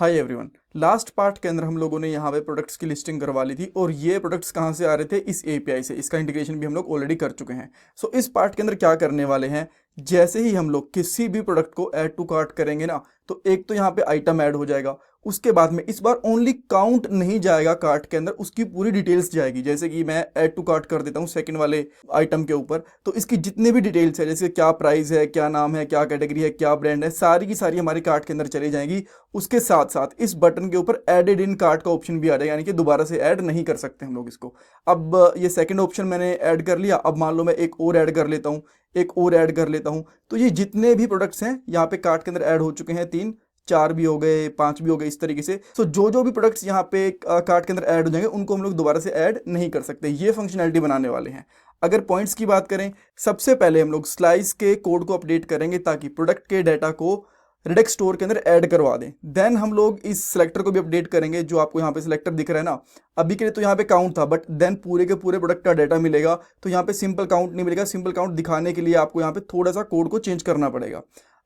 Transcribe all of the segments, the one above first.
Hi everyone. Last part के अंदर हम लोगों ने यहाँ पे प्रोडक्ट्स की लिस्टिंग करवा ली थी और ये प्रोडक्ट्स कहाँ से आ रहे थे, इस एपीआई से। इसका इंटीग्रेशन भी हम लोग ऑलरेडी कर चुके हैं। सो इस पार्ट के अंदर क्या करने वाले हैं, जैसे ही हम लोग किसी भी प्रोडक्ट को ऐड टू कार्ट करेंगे ना, तो एक तो यहाँ पे आइटम ऐड हो जाएगा। उसके बाद में इस बार ओनली काउंट नहीं जाएगा कार्ट के अंदर, उसकी पूरी डिटेल्स जाएगी। जैसे कि मैं ऐड टू कार्ट कर देता हूँ सेकंड वाले आइटम के ऊपर, तो इसकी जितने भी डिटेल्स है, जैसे क्या प्राइस है, क्या नाम है, क्या कैटेगरी है, क्या ब्रांड है, सारी की सारी हमारे कार्ट के अंदर चली जाएंगी। उसके साथ साथ इस बटन के ऊपर एडेड इन कार्ट का ऑप्शन भी आ जाएगा, यानी कि दोबारा से ऐड नहीं कर सकते हम लोग इसको। अब ये सेकंड ऑप्शन मैंने ऐड कर लिया। अब मान लो मैं एक और ऐड कर लेता हूँ, एक और ऐड कर लेता हूँ, तो ये जितने भी प्रोडक्ट्स हैं यहाँ पे कार्ट के अंदर ऐड हो चुके हैं। 3 4 भी हो गए, 5 भी हो गए, इस तरीके से। सो जो भी प्रोडक्ट्स यहाँ पे कार्ट के अंदर ऐड हो जाएंगे उनको हम लोग दोबारा से ऐड नहीं कर सकते। ये फंक्शनैलिटी बनाने वाले हैं। अगर पॉइंट्स की बात करें, सबसे पहले हम लोग स्लाइस के कोड को अपडेट करेंगे ताकि प्रोडक्ट के डाटा को रेडेक्स स्टोर के अंदर ऐड करवा दें। देन हम लोग इस सिलेक्टर को भी अपडेट करेंगे, जो आपको यहाँ पे सिलेक्टर दिख रहा है ना। अभी के लिए तो यहाँ पे काउंट था, बट देन पूरे के पूरे प्रोडक्ट का डाटा मिलेगा, तो यहाँ पे सिंपल काउंट नहीं मिलेगा। सिंपल काउंट दिखाने के लिए आपको यहाँ पे थोड़ा सा कोड को चेंज करना पड़ेगा।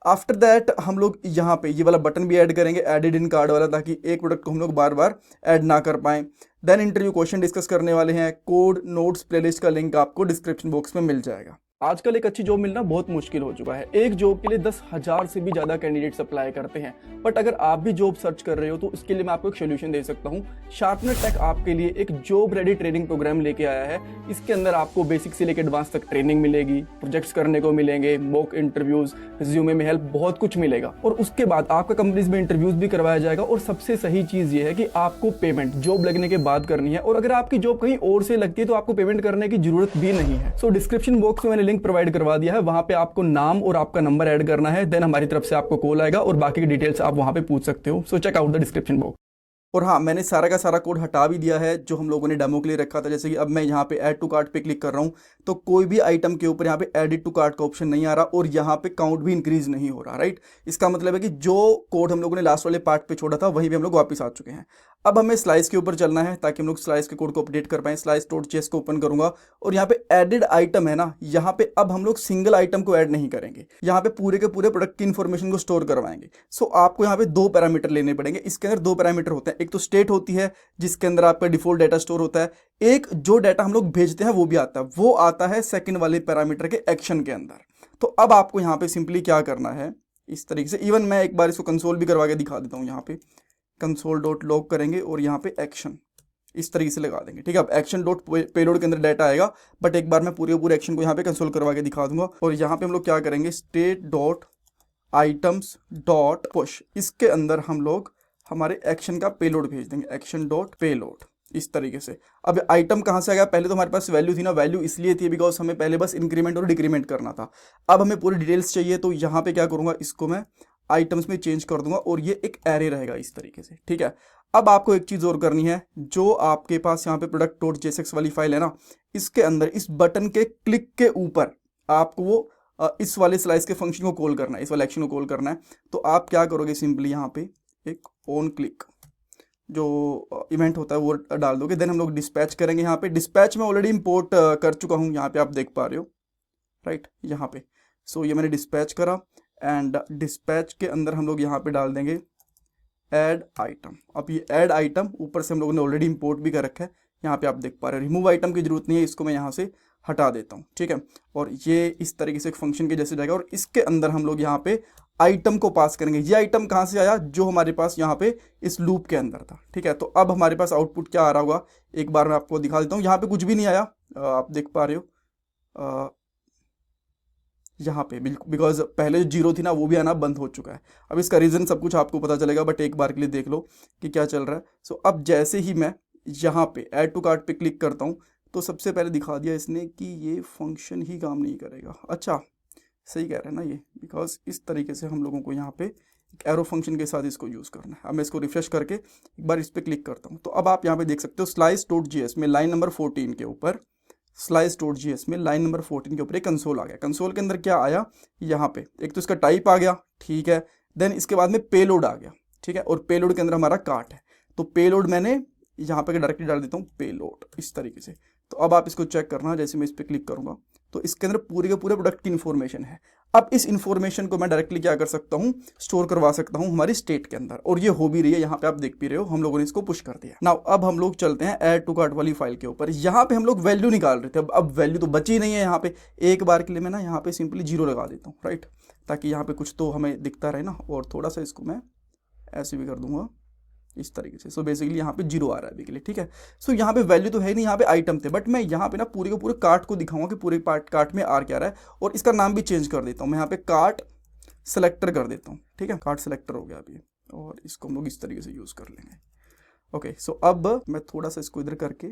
आफ्टर दैट हम लोग यहाँ पे ये वाला बटन भी ऐड करेंगे, एडेड इन कार्ड वाला, ताकि एक प्रोडक्ट को हम लोग बार बार ऐड ना कर पाएं। देन इंटरव्यू क्वेश्चन डिस्कस करने वाले हैं। कोड नोट्स प्लेलिस्ट का लिंक आपको डिस्क्रिप्शन बॉक्स में मिल जाएगा। आजकल एक अच्छी जॉब मिलना बहुत मुश्किल हो चुका है। एक जॉब के लिए 10,000 से भी ज्यादा कैंडिडेट्स अप्लाई करते हैं। बट अगर आप भी जॉब सर्च कर रहे हो तो इसके लिए मैं आपको एक सोल्यूशन दे सकता हूँ। शार्पनर टेक आपके लिए एक जॉब रेडी ट्रेनिंग प्रोग्राम लेके आया है। इसके अंदर आपको बेसिक से लेकर एडवांस तक ट्रेनिंग मिलेगी, प्रोजेक्ट्स करने को मिलेंगे, मॉक इंटरव्यूज, रिज्यूमे में हेल्प, बहुत कुछ मिलेगा। और उसके बाद आपका कंपनीज में इंटरव्यूज भी करवाया जाएगा। और सबसे सही चीज ये है कि आपको पेमेंट जॉब लगने के बाद करनी है, और अगर आपकी जॉब कहीं और से लगती है तो आपको पेमेंट करने की जरूरत भी नहीं है। सो डिस्क्रिप्शन बॉक्स में मैंने लिंक प्रोवाइड करवा दिया है, वहां पे आपको नाम और आपका नंबर ऐड करना है। देन हमारी तरफ से आपको कॉल आएगा और बाकी की डिटेल्स आप वहां पे पूछ सकते हो। So check out the description box. और हाँ, मैंने सारा का सारा कोड हटा भी दिया है जो हम लोगों ने डेमो के लिए रखा था। जैसे कि अब मैं यहाँ पे ऐड टू कार्ट पे क्लिक कर रहा हूँ, तो कोई भी आइटम के ऊपर यहाँ पे एडिट टू कार्ट का ऑप्शन नहीं आ रहा और यहाँ पे काउंट भी इंक्रीज नहीं हो रहा। राइट, इसका मतलब है कि जो कोड हम लोगों ने लास्ट वाले पार्ट पे छोड़ा था वहीं पे हम लोग वापस आ चुके हैं। अब हमें स्लाइस के ऊपर चलना है ताकि हम लोग स्लाइस के कोड को अपडेट कर पाएं। स्लाइस डॉट जेएस को ओपन करूंगा और यहाँ पे एडेड आइटम है ना, यहाँ पे अब हम लोग सिंगल आइटम को ऐड नहीं करेंगे, यहाँ पे पूरे के पूरे प्रोडक्ट की इंफॉर्मेशन को स्टोर करवाएंगे। सो आपको यहाँ पे 2 पैरामीटर लेने पड़ेंगे। इसके अंदर 2 पैरामीटर होते हैं। एक तो स्टेट होती है जिसके अंदर आपका डिफॉल्ट डाटा स्टोर होता है, एक जो डाटा हम लोग भेजते हैं वो भी आता है, वो आता है सेकंड वाले पैरामीटर के एक्शन के अंदर। तो अब आपको यहाँ पे सिंपली क्या करना है, इस तरीके से। इवन मैं एक बार इसको कंसोल भी करवा के दिखा देता हूँ। यहाँ पे कंसोल डॉट लॉग करेंगे और यहाँ पे एक्शन इस तरीके से लगा देंगे। ठीक है, अब एक्शन डॉट पेलोड के अंदर डाटा आएगा, बट एक बार मैं पूरे एक्शन को यहाँ पे कंसोल करवा के दिखा दूंगा। और यहाँ पे हम लोग क्या करेंगे, state dot items dot push, इसके अंदर हम लोग हमारे एक्शन का पेलोड भेज देंगे, एक्शन डॉट पेलोड, इस तरीके से। अब आइटम कहाँ से आ गया, पहले तो हमारे पास वैल्यू थी ना, वैल्यू इसलिए थी बिकॉज हमें पहले बस इंक्रीमेंट और डिक्रीमेंट करना था। अब हमें पूरी डिटेल्स चाहिए, तो यहाँ पे क्या करूँगा, इसको मैं आइटम्स में चेंज कर दूंगा और ये एक एरे रहेगा इस तरीके से। ठीक है, अब आपको एक चीज़ और करनी है, जो आपके पास यहाँ पे प्रोडक्ट डॉट जेएसएक्स वाली फाइल है ना, इसके अंदर इस बटन के क्लिक के ऊपर आपको वो इस वाले स्लाइस के फंक्शन को कॉल करना है, इस वाले एक्शन को कॉल करना है। तो आप क्या करोगे, सिंपली यहाँ पे एक ऑन क्लिक जो इवेंट होता है वो डाल दोगे। देन हम लोग डिस्पैच करेंगे। यहाँ पे डिस्पैच में ऑलरेडी इंपोर्ट कर चुका हूँ, यहाँ पे आप देख पा रहे हो, राइट, यहाँ पे। सो ये मैंने डिस्पैच करा एंड डिस्पैच के अंदर हम लोग यहाँ पे डाल देंगे ऐड आइटम। अब ये ऐड आइटम ऊपर से हम लोगों ने ऑलरेडी इंपोर्ट भी कर रखा है, यहाँ पे आप देख पा रहे हो। रिमूव आइटम की जरूरत नहीं है, इसको मैं यहाँ से हटा देता हूँ। ठीक है, और ये इस तरीके से एक फंक्शन के जैसे जाएगा और इसके अंदर हम लोग यहाँ पे आइटम को पास करेंगे। ये आइटम कहाँ से आया, जो हमारे पास यहाँ पे इस लूप के अंदर था। ठीक है, तो अब हमारे पास आउटपुट क्या आ रहा होगा, एक बार मैं आपको दिखा देता हूँ। यहाँ पे कुछ भी नहीं आया, आप देख पा रहे हो यहाँ पे, बिकॉज पहले जो 0 थी ना वो भी आना बंद हो चुका है। अब इसका रीज़न सब कुछ आपको पता चलेगा, बट एक बार के लिए देख लो कि क्या चल रहा है। सो अब जैसे ही मैं यहाँ पे ऐड टू कार्ट पे क्लिक करता हूँ, तो सबसे पहले दिखा दिया इसने कि ये फंक्शन ही काम नहीं करेगा। अच्छा, सही कह रहे हैं ना ये, बिकॉज इस तरीके से हम लोगों को यहाँ पे एक एरो फंक्शन के साथ इसको यूज़ करना है। अब मैं इसको रिफ्रेश करके एक बार इस पर क्लिक करता हूँ, तो अब आप यहाँ पे देख सकते हो स्लाइस डॉट जेएस में लाइन नंबर 14 के ऊपर, स्लाइस डॉट जेएस में लाइन नंबर 14 के ऊपर एक कंसोल आ गया। कंसोल के अंदर क्या आया, यहाँ पे एक तो इसका टाइप आ गया, ठीक है। देन इसके बाद में पेलोड आ गया, ठीक है, और पेलोड के अंदर हमारा कार्ट है। तो पेलोड मैंने यहाँ पे डायरेक्टली डाल देता हूँ पेलोड इस तरीके से। तो अब आप इसको चेक करना, जैसे मैं इस पर क्लिक करूँगा तो इसके अंदर पूरे के पूरे प्रोडक्ट की इन्फॉर्मेशन है। अब इस इन्फॉर्मेशन को मैं डायरेक्टली क्या कर सकता हूँ, स्टोर करवा सकता हूँ हमारी स्टेट के अंदर, और ये हो भी रही है। यहाँ पे आप देख भी रहे हो हम लोगों ने इसको पुश कर दिया। नाउ अब हम लोग चलते हैं ऐड टू कार्ट वाली फाइल के ऊपर। यहाँ पे हम लोग वैल्यू निकाल रहे थे, अब वैल्यू तो बची नहीं है यहाँ पे। एक बार के लिए मैं ना यहाँ पे सिंपली 0 लगा देता हूँ, राइट, ताकि यहाँ पे कुछ तो हमें दिखता रहे ना। और थोड़ा सा इसको मैं ऐसे भी कर दूंगा इस तरीके से। सो बेसिकली यहाँ पे 0 आ रहा है अभी के लिए, ठीक है। सो यहाँ पे वैल्यू तो है नहीं, यहाँ पे आइटम थे, बट मैं यहाँ पे ना पूरे के पूरे कार्ट को दिखाऊंगा कि पूरे कार्ट में आ क्या रहा है। और इसका नाम भी चेंज कर देता हूँ, मैं यहाँ पे कार्ट सेलेक्टर कर देता हूँ, ठीक है। कार्ट सेलेक्टर हो गया अभी, और इसको हम लोग इस तरीके से यूज़ कर लेंगे। ओके, सो अब मैं थोड़ा सा इसको इधर करके,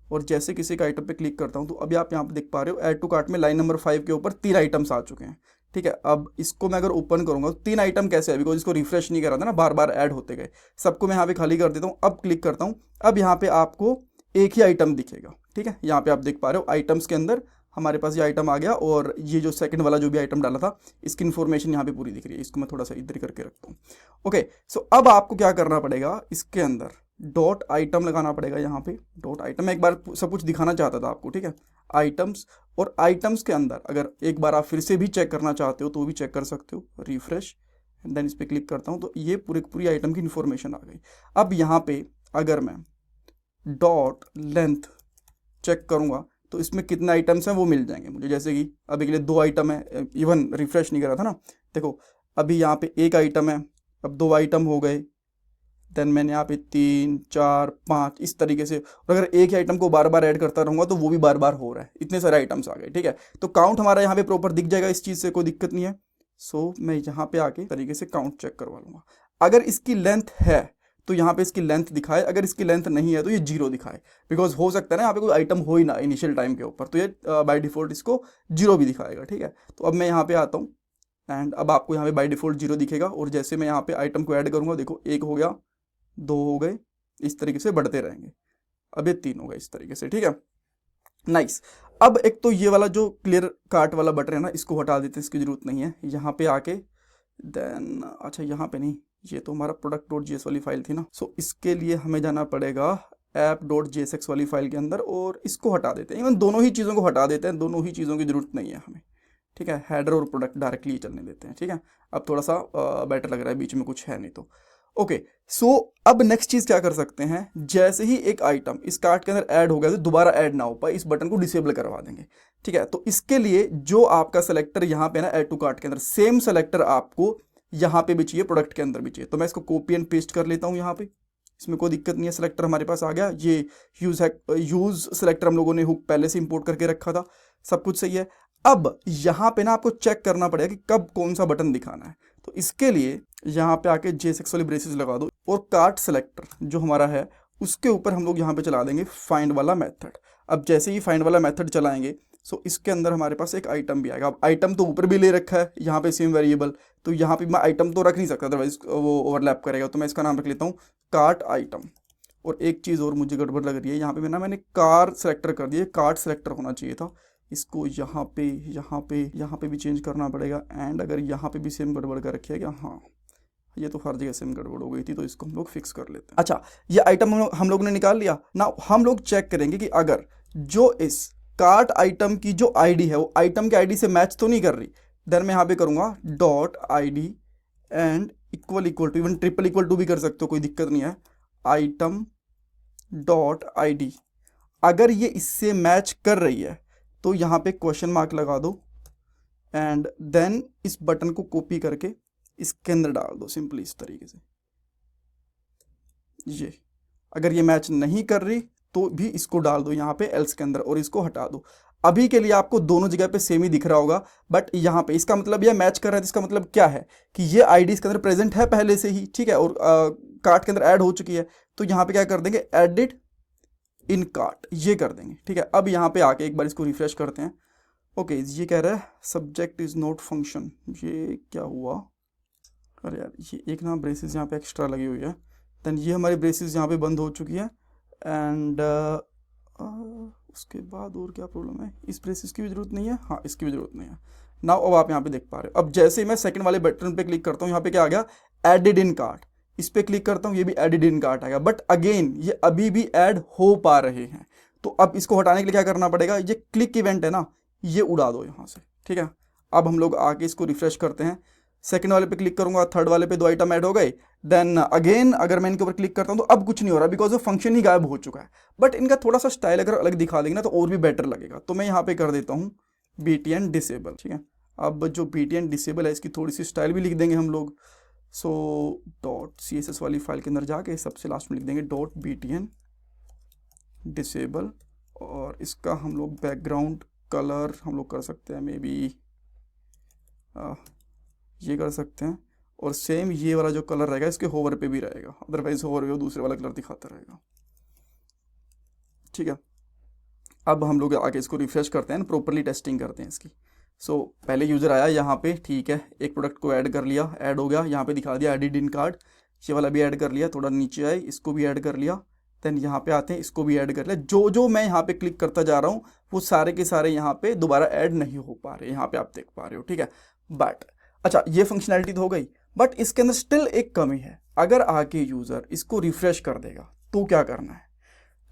और जैसे किसी का आइटम पे क्लिक करता हूँ तो अभी आप यहाँ पे देख पा रहे हो ऐड टू कार्ट में लाइन नंबर 5 के ऊपर 3 आइटम्स आ चुके हैं, ठीक है। अब इसको मैं अगर ओपन करूंगा तो 3 आइटम कैसे है, बिकॉज इसको रिफ्रेश नहीं करा था ना, बार बार ऐड होते गए। सबको मैं यहाँ पे खाली कर देता हूँ। अब क्लिक करता हूँ, अब यहाँ पे आपको एक ही आइटम दिखेगा, ठीक है। यहाँ पे आप देख पा रहे हो आइटम्स के अंदर हमारे पास ये आइटम आ गया, और ये जो सेकंड वाला जो भी आइटम डाला था इसकी इन्फॉर्मेशन यहाँ पे पूरी दिख रही है। इसको मैं थोड़ा सा इधर करके रखता हूँ। ओके, सो अब आपको क्या करना पड़ेगा, इसके अंदर डॉट आइटम लगाना पड़ेगा। यहाँ पे डॉट आइटम, मैं एक बार सब कुछ दिखाना चाहता था आपको, ठीक है। आइटम्स, और आइटम्स के अंदर अगर एक बार आप फिर से भी चेक करना चाहते हो तो भी चेक कर सकते हो। रिफ्रेश, देन इस पर क्लिक करता हूँ तो ये पूरी आइटम की इन्फॉर्मेशन आ गई। अब यहाँ पे अगर मैं डॉट लेंथ चेक करूँगा तो इसमें कितने आइटम्स हैं वो मिल जाएंगे मुझे। जैसे कि अभी के लिए 2 आइटम है, इवन रिफ्रेश नहीं करा था ना। देखो अभी यहाँ पे 1 आइटम है, अब 2 आइटम हो गए, देन मैंने यहाँ पे 3 4 5 इस तरीके से। और अगर एक ही आइटम को बार बार ऐड करता रहूँगा तो वो भी बार बार हो रहा है, इतने सारे आइटम्स आ गए, ठीक है। तो काउंट हमारा यहाँ पे प्रॉपर दिख जाएगा, इस चीज़ से कोई दिक्कत नहीं है। सो मैं यहाँ पे आके तरीके से काउंट चेक करवा लूँगा। अगर इसकी लेंथ है तो यहाँ पे इसकी लेंथ दिखाए, अगर इसकी लेंथ नहीं है तो ये 0 दिखाए, बिकॉज हो सकता है ना यहाँ पे कोई आइटम हो ही ना इनिशियल टाइम के ऊपर, तो ये बाय डिफॉल्ट इसको 0 भी दिखाएगा, ठीक है। तो अब मैं यहाँ पे आता हूँ, एंड अब आपको यहाँ पे बाय डिफॉल्ट 0 दिखेगा। और जैसे मैं यहाँ पे आइटम को ऐड करूँगा, देखो 1 हो गया, 2 हो गए, इस तरीके से बढ़ते रहेंगे। अब ये 3 हो गए इस तरीके से, ठीक है। नाइस। अब एक तो ये वाला जो क्लियर कार्ट वाला बटन है ना, इसको हटा देते हैं, इसकी जरूरत नहीं है। यहाँ पे आके देन, अच्छा यहाँ पे नहीं, ये तो हमारा product.js वाली फाइल थी ना। सो इसके लिए हमें जाना पड़ेगा app.jsx वाली फाइल के अंदर, और इसको हटा देते हैं। इवन दोनों ही चीज़ों को हटा देते हैं, दोनों ही चीज़ों की जरूरत नहीं है हमें, ठीक है। हेडर और प्रोडक्ट डायरेक्टली चलने देते हैं, ठीक है। अब थोड़ा सा बेटर लग रहा है, बीच में कुछ है नहीं तो। ओके, सो अब नेक्स्ट चीज़ क्या कर सकते हैं, जैसे ही एक आइटम इस कार्ट के अंदर ऐड हो गया तो दोबारा ऐड ना हो पाए, इस बटन को डिसेबल करवा देंगे, ठीक है। तो इसके लिए जो आपका सेलेक्टर यहाँ पे ना ऐड टू कार्ट के अंदर, सेम सेलेक्टर आपको यहाँ पे भी चाहिए, प्रोडक्ट के अंदर भी चाहिए। तो मैं इसको कॉपी एंड पेस्ट कर लेता हूँ यहाँ पे, इसमें कोई दिक्कत नहीं है। सेलेक्टर हमारे पास आ गया। ये यूज सेलेक्टर हम लोगों ने हुक पहले से इंपोर्ट करके रखा था, सब कुछ सही है। अब यहाँ पे ना आपको चेक करना पड़ेगा कि कब कौन सा बटन दिखाना है। तो इसके लिए यहाँ पे आके JSX वाली ब्रेसेस लगा दो, और कार्ट सेलेक्टर जो हमारा है उसके ऊपर हम लोग यहाँ पे चला देंगे फाइंड वाला मेथड। अब जैसे ही फाइंड वाला मेथड चलाएंगे, सो इसके अंदर हमारे पास एक आइटम भी आएगा। अब आइटम तो ऊपर भी ले रखा है यहाँ पे सेम वेरिएबल, तो यहाँ पे मैं आइटम तो रख नहीं सकता, अदरवाइज वो ओवरलैप करेगा। तो मैं इसका नाम रख लेता हूँ कार्ट आइटम। और एक चीज़ और मुझे गड़बड़ लग रही है, यहाँ पे मैंने कार सेलेक्टर कर दिया, कार्ट सेलेक्टर होना चाहिए था। इसको यहाँ पे भी चेंज करना पड़ेगा। एंड अगर यहाँ पे भी सेम गड़बड़ कर रखी है क्या, हाँ ये तो हर जगह सेम गड़बड़ हो गई थी, तो इसको हम लोग फिक्स कर लेते हैं। अच्छा, ये आइटम हम लोग ने निकाल लिया ना। हम लोग चेक करेंगे कि अगर जो इस कार्ट आइटम की जो आईडी है वो आइटम के आईडी से मैच तो नहीं कर रही। देन मैं यहाँ पे करूँगा dot ID and equal to, even triple equal to भी कर सकते हो, कोई दिक्कत नहीं है। आइटम डॉट ID, अगर ये इससे मैच कर रही है तो यहाँ पे क्वेश्चन मार्क लगा दो, एंड देन इस बटन को कॉपी करके इसके अंदर डाल दो, सिंपली इस तरीके से। ये अगर ये मैच नहीं कर रही तो भी इसको डाल दो यहाँ पे एल्स के अंदर, और इसको हटा दो। अभी के लिए आपको दोनों जगह पे सेम ही दिख रहा होगा, बट यहाँ पे इसका मतलब ये मैच कर रहा है, तो इसका मतलब क्या है कि ये आईडी इसके अंदर प्रेजेंट है पहले से ही, ठीक है, और कार्ट के अंदर ऐड हो चुकी है। तो यहाँ पे क्या कर देंगे, एडिट इन कार्ट, ये कर देंगे, ठीक है। अब यहाँ पे आके एक बार इसको रिफ्रेश करते हैं। ओके, ये कह रहा है सब्जेक्ट इज नॉट फंक्शन, ये क्या हुआ, अरे यार ये एक ना ब्रेसेस यहाँ पे एक्स्ट्रा लगी हुई है। देन ये हमारी ब्रेसेस यहाँ पे बंद हो चुकी है, एंड उसके बाद और क्या प्रॉब्लम है, इस ब्रेसेस की भी जरूरत नहीं है, हाँ इसकी भी जरूरत नहीं है ना। अब आप यहाँ पे देख पा रहे हो। अब जैसे ही मैं सेकंड वाले बटन पे क्लिक करता हूँ, यहाँ पे क्या आ गया, एडिड इन कार्ट। इस पे क्लिक करता हूँ, ये भी एडिड इन कार्ट आएगा, बट अगेन ये अभी भी ऐड हो पा रहे हैं। तो अब इसको हटाने के लिए क्या करना पड़ेगा, ये क्लिक इवेंट है ना, ये उड़ा दो यहाँ से, ठीक है। अब हम लोग आके इसको रिफ्रेश करते हैं, सेकंड वाले पे क्लिक करूंगा, थर्ड वाले पे 2 आइटम ऐड हो गए। देन अगेन अगर मैं इनके ऊपर क्लिक करता हूं तो अब कुछ नहीं हो रहा, बिकॉज वो फंक्शन ही गायब हो चुका है। बट इनका थोड़ा सा स्टाइल अगर अलग दिखा देंगे ना तो और भी बेटर लगेगा। तो मैं यहाँ पे कर देता हूँ btn डिसेबल, ठीक है। अब जो btn डिसेबल है इसकी थोड़ी सी स्टाइल भी लिख देंगे हम लोग। सो .css वाली फाइल के अंदर जाके सबसे लास्ट में लिख देंगे .btn डिसेबल, और इसका हम लोग बैकग्राउंड कलर हम लोग कर सकते हैं मे बी ये कर सकते हैं, और सेम ये वाला जो कलर रहेगा इसके होवर पे भी रहेगा, अदरवाइज होवर पे दूसरे वाला कलर दिखाता रहेगा, ठीक है। अब हम लोग आगे इसको रिफ्रेश करते हैं, प्रॉपरली टेस्टिंग करते हैं इसकी। सो पहले यूज़र आया यहाँ पे, ठीक है, एक प्रोडक्ट को ऐड कर लिया, ऐड हो गया, यहाँ पे दिखा दिया एडिड इन कार्ट, ये वाला भी ऐड कर लिया, थोड़ा नीचे आए इसको भी ऐड कर लिया, देन यहाँ पे आते हैं इसको भी ऐड कर लिया। जो जो मैं यहाँ पे क्लिक करता जा रहा हूँ वो सारे के सारे यहाँ पे दोबारा ऐड नहीं हो पा रहे, यहाँ पे आप देख पा रहे हो, ठीक है। बट अच्छा, ये फंक्शनैलिटी तो हो गई, बट इसके अंदर स्टिल एक कमी है। अगर आके यूज़र इसको रिफ्रेश कर देगा तो क्या करना है,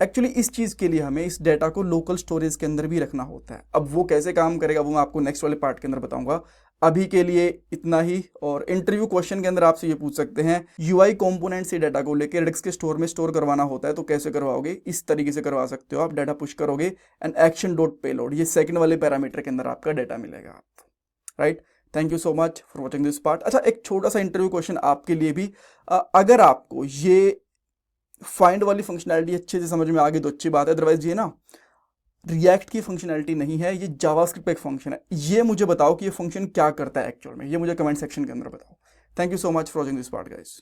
एक्चुअली इस चीज़ के लिए हमें इस डेटा को लोकल स्टोरेज के अंदर भी रखना होता है। अब वो कैसे काम करेगा वो मैं आपको नेक्स्ट वाले पार्ट के अंदर बताऊंगा। अभी के लिए इतना ही, और इंटरव्यू क्वेश्चन के अंदर आपसे ये पूछ सकते हैं यूआई कंपोनेंट से डेटा को लेकर रेडिक्स के स्टोर में स्टोर करवाना होता है तो कैसे करवाओगे, इस तरीके से करवा सकते हो आप। डाटा पुश करोगे एंड एक्शन डॉट पेलोड, ये सेकंड वाले पैरामीटर के अंदर आपका डेटा मिलेगा आपको, right. Thank you so much for watching this part. अच्छा, एक छोटा सा इंटरव्यू क्वेश्चन आपके लिए भी, अगर आपको ये फाइंड वाली फंक्शनैलिटी अच्छे से समझ में आ गई तो अच्छी बात है, अदरवाइज ये ना रिएक्ट की फंक्शनैलिटी नहीं है, ये जावास्क्रिप्ट का एक फंक्शन है। ये मुझे बताओ कि ये फंक्शन क्या करता है एक्चुअल में, ये मुझे कमेंट सेक्शन के अंदर बताओ। Thank you so much for watching this part guys.